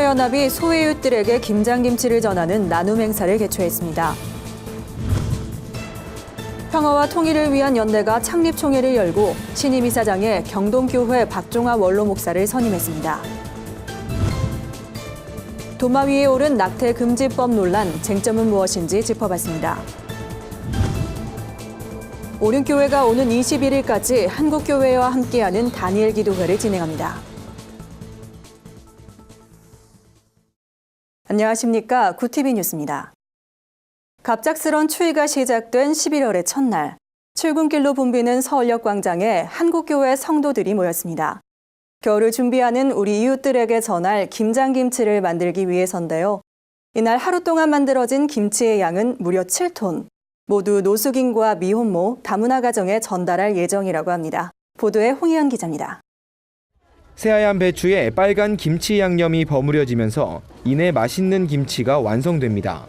봉사연합이 소외이웃들에게 김장김치를 전하는 나눔 행사를 개최했습니다. 평화와 통일을 위한 연대가 창립총회를 열고 신임 이사장에 경동교회 박종화 원로 목사를 선임했습니다. 도마 위에 오른 낙태 금지법 논란, 쟁점은 무엇인지 짚어봤습니다. 오륜교회가 오는 21일까지 한국교회와 함께하는 다니엘 기도회를 진행합니다. 안녕하십니까. 구티비 뉴스입니다. 갑작스런 추위가 시작된 11월의 첫날, 출근길로 붐비는 서울역 광장에 한국교회 성도들이 모였습니다. 겨울을 준비하는 우리 이웃들에게 전할 김장김치를 만들기 위해서인데요. 이날 하루 동안 만들어진 김치의 양은 무려 7톤. 모두 노숙인과 미혼모, 다문화 가정에 전달할 예정이라고 합니다. 보도에 홍희연 기자입니다. 새하얀 배추에 빨간 김치 양념이 버무려지면서 이내 맛있는 김치가 완성됩니다.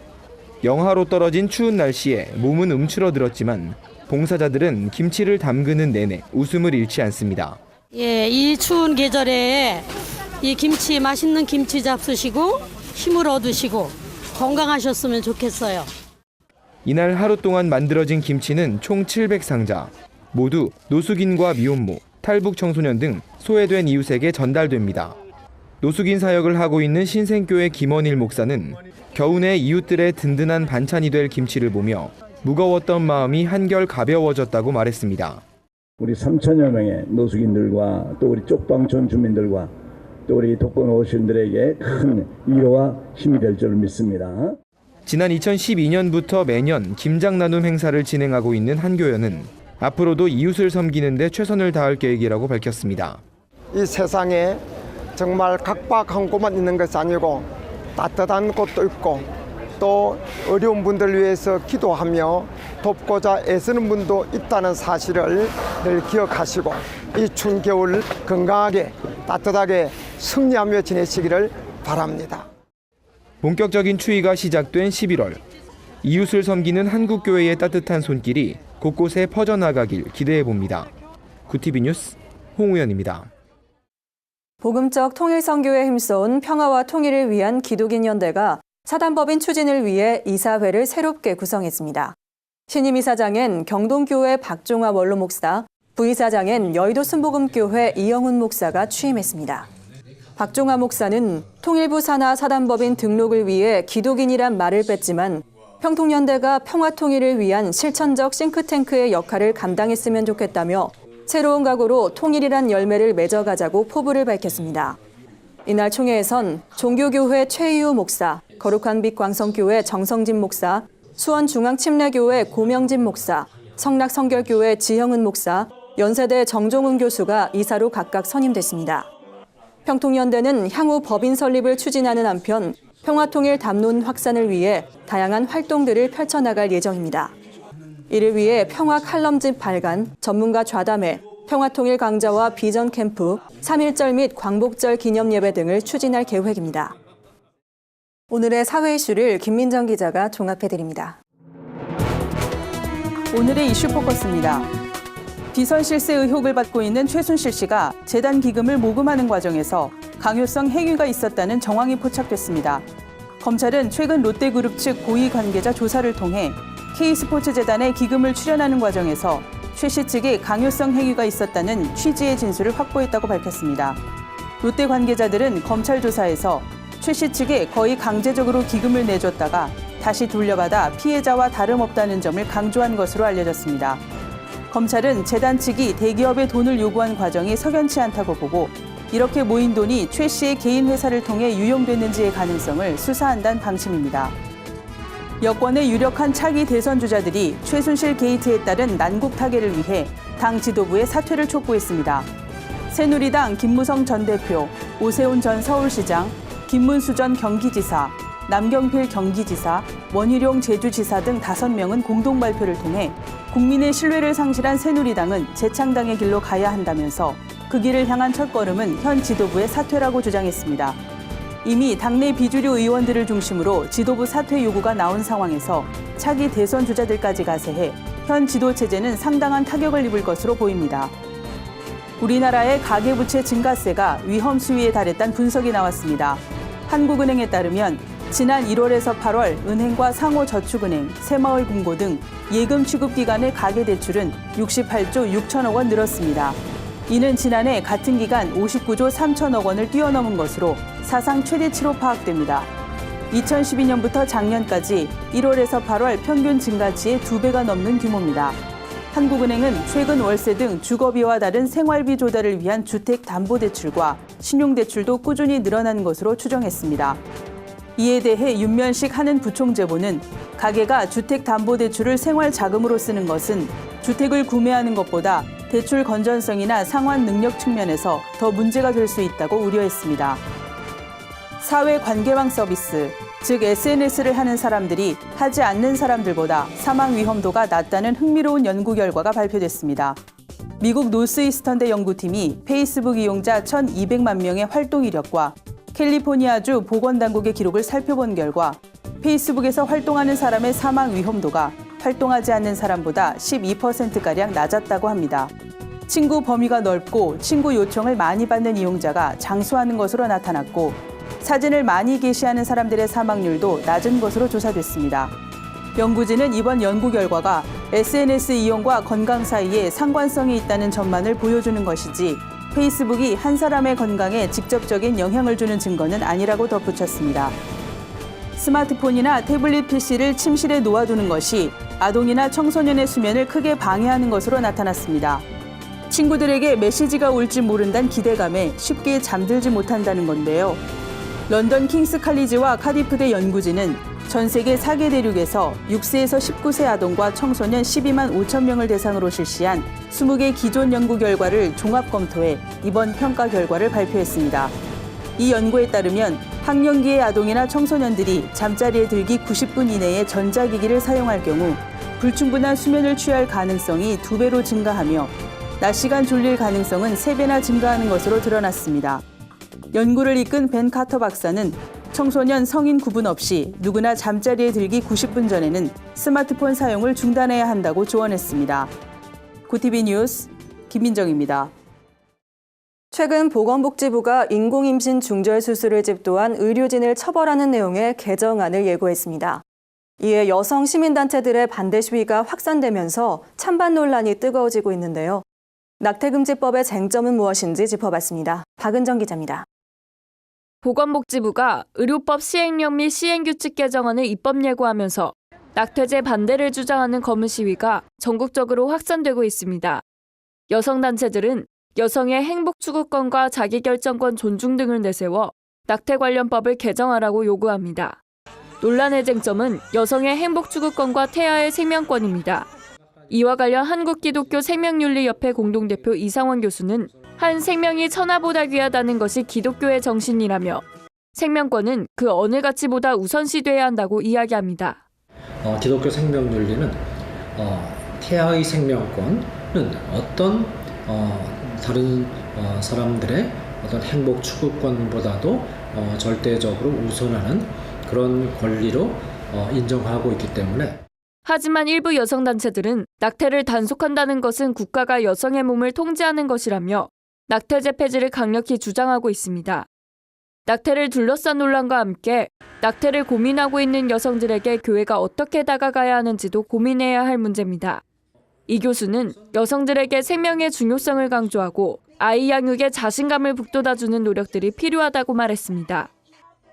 영하로 떨어진 추운 날씨에 몸은 움츠러들었지만 봉사자들은 김치를 담그는 내내 웃음을 잃지 않습니다. 이 추운 계절에 이 김치, 맛있는 김치 잡수시고 힘을 얻으시고 건강하셨으면 좋겠어요. 이날 하루 동안 만들어진 김치는 총 700상자. 모두 노숙인과 미혼모, 탈북 청소년 등 소외된 이웃에게 전달됩니다. 노숙인 사역을 하고 있는 신생교회 김원일 목사는 겨우내 이웃들의 든든한 반찬이 될 김치를 보며 무거웠던 마음이 한결 가벼워졌다고 말했습니다. 우리 3천여 명의 노숙인들과 또 우리 쪽방촌 주민들과 또 우리 독거 어르신들에게 큰 위로와 힘이 될 줄 믿습니다. 지난 2012년부터 매년 김장 나눔 행사를 진행하고 있는 한교회는 앞으로도 이웃을 섬기는 데 최선을 다할 계획이라고 밝혔습니다. 이 세상에 정말 각박한 곳만 있는 것이 아니고 따뜻한 곳도 있고 또 어려운 분들을 위해서 기도하며 돕고자 애쓰는 분도 있다는 사실을 늘 기억하시고 이 추운 겨울 건강하게 따뜻하게 승리하며 지내시기를 바랍니다. 본격적인 추위가 시작된 11월, 이웃을 섬기는 한국교회의 따뜻한 손길이 곳곳에 퍼져나가길 기대해봅니다. 구티비 뉴스 홍우연입니다. 복음적 통일선교에 힘써온 평화와 통일을 위한 기독인 연대가 사단법인 추진을 위해 이사회를 새롭게 구성했습니다. 신임 이사장엔 경동교회 박종화 원로 목사, 부이사장엔 여의도 순복음교회 이영훈 목사가 취임했습니다. 박종화 목사는 통일부 산하 사단법인 등록을 위해 기독인이란 말을 뺐지만 평통연대가 평화통일을 위한 실천적 싱크탱크의 역할을 감당했으면 좋겠다며 새로운 각오로 통일이란 열매를 맺어가자고 포부를 밝혔습니다. 이날 총회에선 종교교회 최희우 목사, 거룩한 빛 광성교회 정성진 목사, 수원중앙침례교회 고명진 목사, 성락성결교회 지형은 목사, 연세대 정종훈 교수가 이사로 각각 선임됐습니다. 평통연대는 향후 법인 설립을 추진하는 한편 평화통일 담론 확산을 위해 다양한 활동들을 펼쳐나갈 예정입니다. 이를 위해 평화 칼럼집 발간, 전문가 좌담회, 평화통일 강좌와 비전 캠프, 3.1절 및 광복절 기념예배 등을 추진할 계획입니다. 오늘의 사회 이슈를 김민정 기자가 종합해드립니다. 오늘의 이슈 포커스입니다. 비선 실세 의혹을 받고 있는 최순실 씨가 재단 기금을 모금하는 과정에서 강요성 행위가 있었다는 정황이 포착됐습니다. 검찰은 최근 롯데그룹 측 고위 관계자 조사를 통해 K스포츠재단에 기금을 출연하는 과정에서 최 씨 측에 강요성 행위가 있었다는 취지의 진술을 확보했다고 밝혔습니다. 롯데 관계자들은 검찰 조사에서 최 씨 측에 거의 강제적으로 기금을 내줬다가 다시 돌려받아 피해자와 다름없다는 점을 강조한 것으로 알려졌습니다. 검찰은 재단 측이 대기업에 돈을 요구한 과정이 석연치 않다고 보고 이렇게 모인 돈이 최 씨의 개인 회사를 통해 유용됐는지의 가능성을 수사한다는 방침입니다. 여권의 유력한 차기 대선 주자들이 최순실 게이트에 따른 난국 타개를 위해 당 지도부의 사퇴를 촉구했습니다. 새누리당 김무성 전 대표, 오세훈 전 서울시장, 김문수 전 경기지사, 남경필 경기지사, 원희룡 제주지사 등 5명은 공동 발표를 통해 국민의 신뢰를 상실한 새누리당은 재창당의 길로 가야 한다면서 그 길을 향한 첫걸음은 현 지도부의 사퇴라고 주장했습니다. 이미 당내 비주류 의원들을 중심으로 지도부 사퇴 요구가 나온 상황에서 차기 대선 주자들까지 가세해 현 지도 체제는 상당한 타격을 입을 것으로 보입니다. 우리나라의 가계부채 증가세가 위험 수위에 달했다는 분석이 나왔습니다. 한국은행에 따르면 지난 1월에서 8월 은행과 상호저축은행, 새마을금고 등 예금 취급기관의 가계대출은 68조 6천억 원 늘었습니다. 이는 지난해 같은 기간 59조 3천억 원을 뛰어넘은 것으로 사상 최대치로 파악됩니다. 2012년부터 작년까지 1월에서 8월 평균 증가치의 2배가 넘는 규모입니다. 한국은행은 최근 월세 등 주거비와 다른 생활비 조달을 위한 주택담보대출과 신용대출도 꾸준히 늘어난 것으로 추정했습니다. 이에 대해 윤면식 한은 부총재보는 가계가 주택담보대출을 생활자금으로 쓰는 것은 주택을 구매하는 것보다 대출 건전성이나 상환 능력 측면에서 더 문제가 될 수 있다고 우려했습니다. 사회관계망 서비스, 즉 SNS를 하는 사람들이 하지 않는 사람들보다 사망 위험도가 낮다는 흥미로운 연구 결과가 발표됐습니다. 미국 노스이스턴대 연구팀이 페이스북 이용자 1,200만 명의 활동 이력과 캘리포니아주 보건당국의 기록을 살펴본 결과 페이스북에서 활동하는 사람의 사망 위험도가 활동하지 않는 사람보다 12%가량 낮았다고 합니다. 친구 범위가 넓고 친구 요청을 많이 받는 이용자가 장수하는 것으로 나타났고 사진을 많이 게시하는 사람들의 사망률도 낮은 것으로 조사됐습니다. 연구진은 이번 연구 결과가 SNS 이용과 건강 사이에 상관성이 있다는 전망을 보여주는 것이지 페이스북이 한 사람의 건강에 직접적인 영향을 주는 증거는 아니라고 덧붙였습니다. 스마트폰이나 태블릿 PC를 침실에 놓아두는 것이 아동이나 청소년의 수면을 크게 방해하는 것으로 나타났습니다. 친구들에게 메시지가 올지 모른다는 기대감에 쉽게 잠들지 못한다는 건데요. 런던 킹스 칼리지와 카디프대 연구진은 전 세계 4개 대륙에서 6세에서 19세 아동과 청소년 12만 5천 명을 대상으로 실시한 20개 기존 연구 결과를 종합 검토해 이번 평가 결과를 발표했습니다. 이 연구에 따르면 학령기의 아동이나 청소년들이 잠자리에 들기 90분 이내에 전자기기를 사용할 경우 불충분한 수면을 취할 가능성이 2배로 증가하며 낮 시간 졸릴 가능성은 3배나 증가하는 것으로 드러났습니다. 연구를 이끈 벤 카터 박사는 청소년, 성인 구분 없이 누구나 잠자리에 들기 90분 전에는 스마트폰 사용을 중단해야 한다고 조언했습니다. 고티비 뉴스 김민정입니다. 최근 보건복지부가 인공임신 중절 수술을 집도한 의료진을 처벌하는 내용의 개정안을 예고했습니다. 이에 여성 시민단체들의 반대 시위가 확산되면서 찬반 논란이 뜨거워지고 있는데요. 낙태금지법의 쟁점은 무엇인지 짚어봤습니다. 박은정 기자입니다. 보건복지부가 의료법 시행령 및 시행규칙 개정안을 입법 예고하면서 낙태죄 반대를 주장하는 거문 시위가 전국적으로 확산되고 있습니다. 여성단체들은 여성의 행복 추구권과 자기결정권 존중 등을 내세워 낙태 관련법을 개정하라고 요구합니다. 논란의 쟁점은 여성의 행복 추구권과 태아의 생명권입니다. 이와 관련 한국기독교 생명윤리협회 공동대표 이상원 교수는 한 생명이 천하보다 귀하다는 것이 기독교의 정신이라며 생명권은 그 어느 가치보다 우선시돼야 한다고 이야기합니다. 기독교 생명윤리는 태아의 생명권은 어떤 다른 사람들의 어떤 행복 추구권보다도 절대적으로 우선하는 그런 권리로 인정하고 있기 때문에 하지만 일부 여성단체들은 낙태를 단속한다는 것은 국가가 여성의 몸을 통제하는 것이라며 낙태죄 폐지를 강력히 주장하고 있습니다. 낙태를 둘러싼 논란과 함께 낙태를 고민하고 있는 여성들에게 교회가 어떻게 다가가야 하는지도 고민해야 할 문제입니다. 이 교수는 여성들에게 생명의 중요성을 강조하고 아이 양육에 자신감을 북돋아주는 노력들이 필요하다고 말했습니다.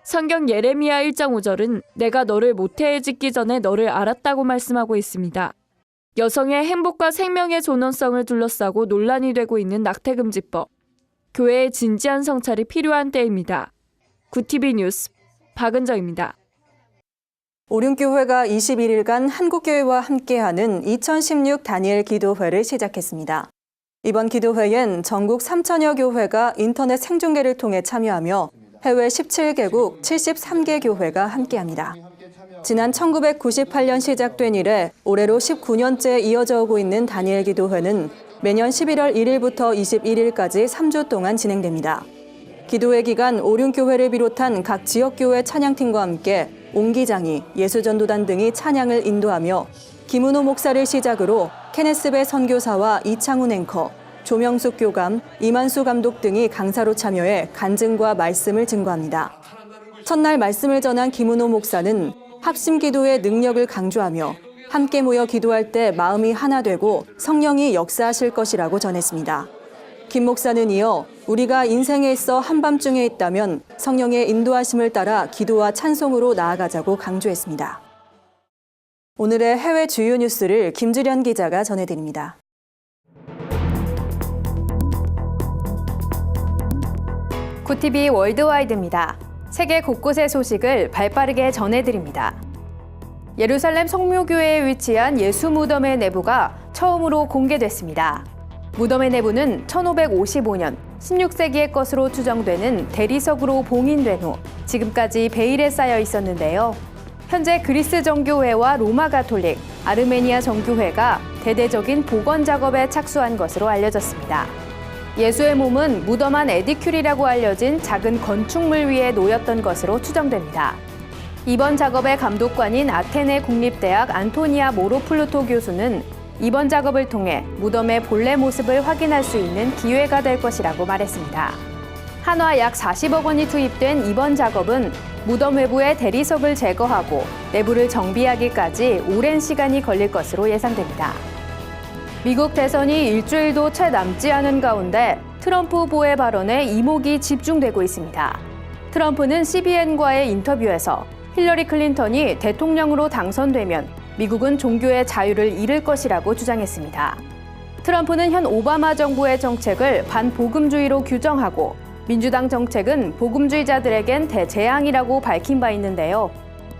성경 예레미야 1장 5절은 내가 너를 모태에 짓기 전에 너를 알았다고 말씀하고 있습니다. 여성의 행복과 생명의 존엄성을 둘러싸고 논란이 되고 있는 낙태금지법. 교회의 진지한 성찰이 필요한 때입니다. 구티비 뉴스 박은정입니다. 오륜교회가 21일간 한국교회와 함께하는 2016 다니엘 기도회를 시작했습니다. 이번 기도회엔 전국 3천여 교회가 인터넷 생중계를 통해 참여하며 해외 17개국 73개 교회가 함께합니다. 지난 1998년 시작된 이래 올해로 19년째 이어져 오고 있는 다니엘 기도회는 매년 11월 1일부터 21일까지 3주 동안 진행됩니다. 기도회 기간 오륜교회를 비롯한 각 지역교회 찬양팀과 함께 옹기장이, 예수전도단 등이 찬양을 인도하며 김은호 목사를 시작으로 케네스베 선교사와 이창훈 앵커, 조명숙 교감, 이만수 감독 등이 강사로 참여해 간증과 말씀을 증거합니다. 첫날 말씀을 전한 김은호 목사는 합심 기도의 능력을 강조하며 함께 모여 기도할 때 마음이 하나 되고 성령이 역사하실 것이라고 전했습니다. 김 목사는 이어 우리가 인생에 있어 한밤중에 있다면 성령의 인도하심을 따라 기도와 찬송으로 나아가자고 강조했습니다. 오늘의 해외 주요 뉴스를 김주련 기자가 전해드립니다. 굿TV 월드와이드입니다. 세계 곳곳의 소식을 발빠르게 전해드립니다. 예루살렘 성묘교회에 위치한 예수 무덤의 내부가 처음으로 공개됐습니다. 무덤의 내부는 1555년 16세기의 것으로 추정되는 대리석으로 봉인된 후 지금까지 베일에 쌓여 있었는데요. 현재 그리스 정교회와 로마 가톨릭, 아르메니아 정교회가 대대적인 복원 작업에 착수한 것으로 알려졌습니다. 예수의 몸은 무덤 안 에디큐리라고 알려진 작은 건축물 위에 놓였던 것으로 추정됩니다. 이번 작업의 감독관인 아테네 국립대학 안토니아 모로플루토 교수는 이번 작업을 통해 무덤의 본래 모습을 확인할 수 있는 기회가 될 것이라고 말했습니다. 한화 약 40억 원이 투입된 이번 작업은 무덤 외부의 대리석을 제거하고 내부를 정비하기까지 오랜 시간이 걸릴 것으로 예상됩니다. 미국 대선이 일주일도 채 남지 않은 가운데 트럼프 후보의 발언에 이목이 집중되고 있습니다. 트럼프는 CBN과의 인터뷰에서 힐러리 클린턴이 대통령으로 당선되면 미국은 종교의 자유를 잃을 것이라고 주장했습니다. 트럼프는 현 오바마 정부의 정책을 반복음주의로 규정하고 민주당 정책은 복음주의자들에겐 대재앙이라고 밝힌 바 있는데요.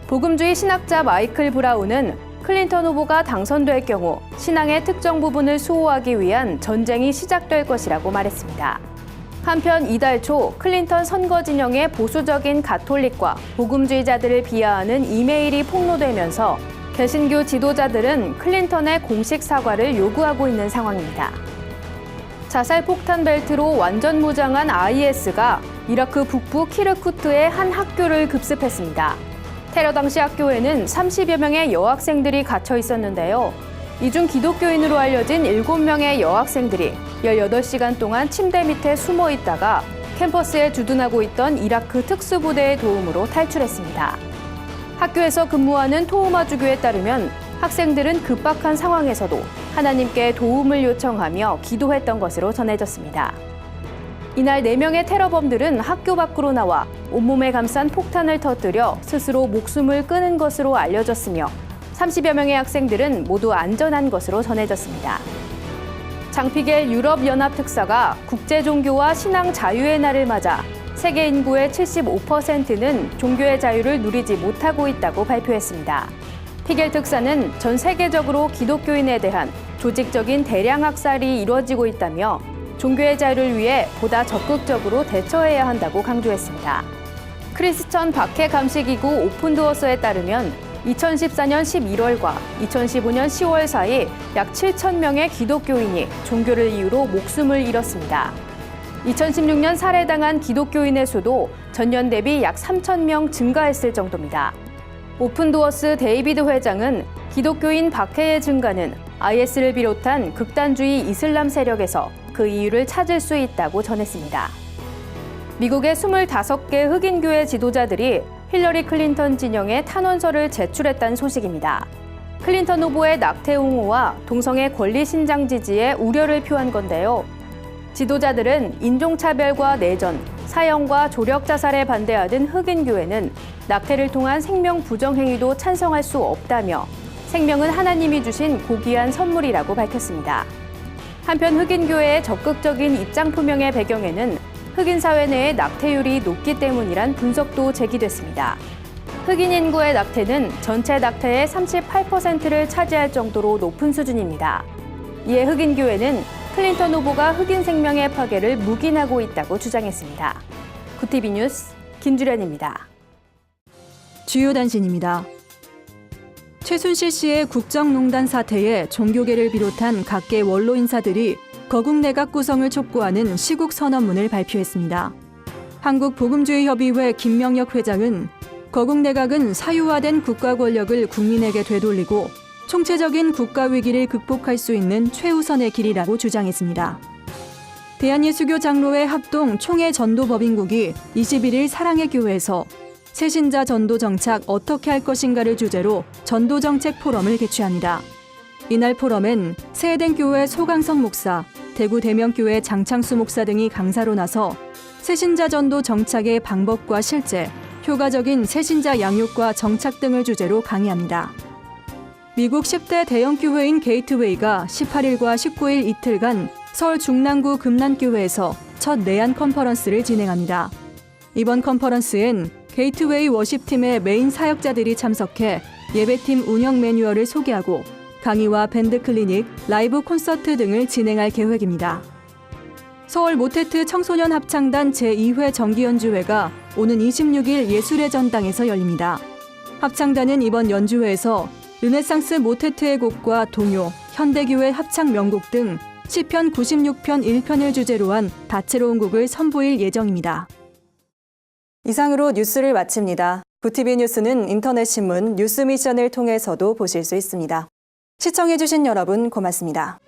복음주의 신학자 마이클 브라운은 클린턴 후보가 당선될 경우 신앙의 특정 부분을 수호하기 위한 전쟁이 시작될 것이라고 말했습니다. 한편 이달 초 클린턴 선거 진영의 보수적인 가톨릭과 복음주의자들을 비하하는 이메일이 폭로되면서 개신교 지도자들은 클린턴의 공식 사과를 요구하고 있는 상황입니다. 자살 폭탄 벨트로 완전 무장한 IS가 이라크 북부 키르쿠트의 한 학교를 급습했습니다. 테러 당시 학교에는 30여 명의 여학생들이 갇혀 있었는데요. 이 중 기독교인으로 알려진 7명의 여학생들이 18시간 동안 침대 밑에 숨어 있다가 캠퍼스에 주둔하고 있던 이라크 특수부대의 도움으로 탈출했습니다. 학교에서 근무하는 토우마주교에 따르면 학생들은 급박한 상황에서도 하나님께 도움을 요청하며 기도했던 것으로 전해졌습니다. 이날 4명의 테러범들은 학교 밖으로 나와 온몸에 감싼 폭탄을 터뜨려 스스로 목숨을 끊은 것으로 알려졌으며 30여 명의 학생들은 모두 안전한 것으로 전해졌습니다. 장피겔 유럽연합 특사가 국제종교와 신앙 자유의 날을 맞아 세계 인구의 75%는 종교의 자유를 누리지 못하고 있다고 발표했습니다. 피겔 특사는 전 세계적으로 기독교인에 대한 조직적인 대량 학살이 이루어지고 있다며 종교의 자유를 위해 보다 적극적으로 대처해야 한다고 강조했습니다. 크리스천 박해 감시기구 오픈도어스에 따르면 2014년 11월과 2015년 10월 사이 약 7천 명의 기독교인이 종교를 이유로 목숨을 잃었습니다. 2016년 살해당한 기독교인의 수도 전년 대비 약 3천 명 증가했을 정도입니다. 오픈도어스 데이비드 회장은 기독교인 박해의 증가는 IS를 비롯한 극단주의 이슬람 세력에서 그 이유를 찾을 수 있다고 전했습니다. 미국의 25개 흑인교회 지도자들이 힐러리 클린턴 진영에 탄원서를 제출했다는 소식입니다. 클린턴 후보의 낙태 옹호와 동성애 권리 신장 지지에 우려를 표한 건데요. 지도자들은 인종차별과 내전, 사형과 조력 자살에 반대하는 흑인교회는 낙태를 통한 생명 부정행위도 찬성할 수 없다며 생명은 하나님이 주신 고귀한 선물이라고 밝혔습니다. 한편 흑인교회의 적극적인 입장 표명의 배경에는 흑인 사회 내의 낙태율이 높기 때문이란 분석도 제기됐습니다. 흑인 인구의 낙태는 전체 낙태의 38%를 차지할 정도로 높은 수준입니다. 이에 흑인교회는 클린턴 후보가 흑인 생명의 파괴를 묵인하고 있다고 주장했습니다. 굿TV 뉴스 김주련입니다. 주요 단신입니다. 최순실 씨의 국정농단 사태에 종교계를 비롯한 각계 원로 인사들이 거국 내각 구성을 촉구하는 시국 선언문을 발표했습니다. 한국복음주의협의회 김명혁 회장은 거국 내각은 사유화된 국가 권력을 국민에게 되돌리고 총체적인 국가 위기를 극복할 수 있는 최우선의 길이라고 주장했습니다. 대한예수교 장로회 합동 총회 전도법인국이 21일 사랑의 교회에서 새신자 전도 정착 어떻게 할 것인가를 주제로 전도 정책 포럼을 개최합니다. 이날 포럼엔 세해된 소강성 목사, 대구 대명교회 장창수 목사 등이 강사로 나서 새신자 전도 정착의 방법과 실제, 효과적인 새신자 양육과 정착 등을 주제로 강의합니다. 미국 10대 대형 교회인 게이트웨이가 18일과 19일 이틀간 서울 중랑구 금난교회에서 첫 내한 컨퍼런스를 진행합니다. 이번 컨퍼런스엔 게이트웨이 워십팀의 메인 사역자들이 참석해 예배팀 운영 매뉴얼을 소개하고 강의와 밴드 클리닉, 라이브 콘서트 등을 진행할 계획입니다. 서울 모테트 청소년 합창단 제2회 정기연주회가 오는 26일 예술의 전당에서 열립니다. 합창단은 이번 연주회에서 르네상스 모테트의 곡과 동요, 현대교회 합창 명곡 등 시편 96편 1편을 주제로 한 다채로운 곡을 선보일 예정입니다. 이상으로 뉴스를 마칩니다. 구티비 뉴스는 인터넷 신문 뉴스 미션을 통해서도 보실 수 있습니다. 시청해주신 여러분 고맙습니다.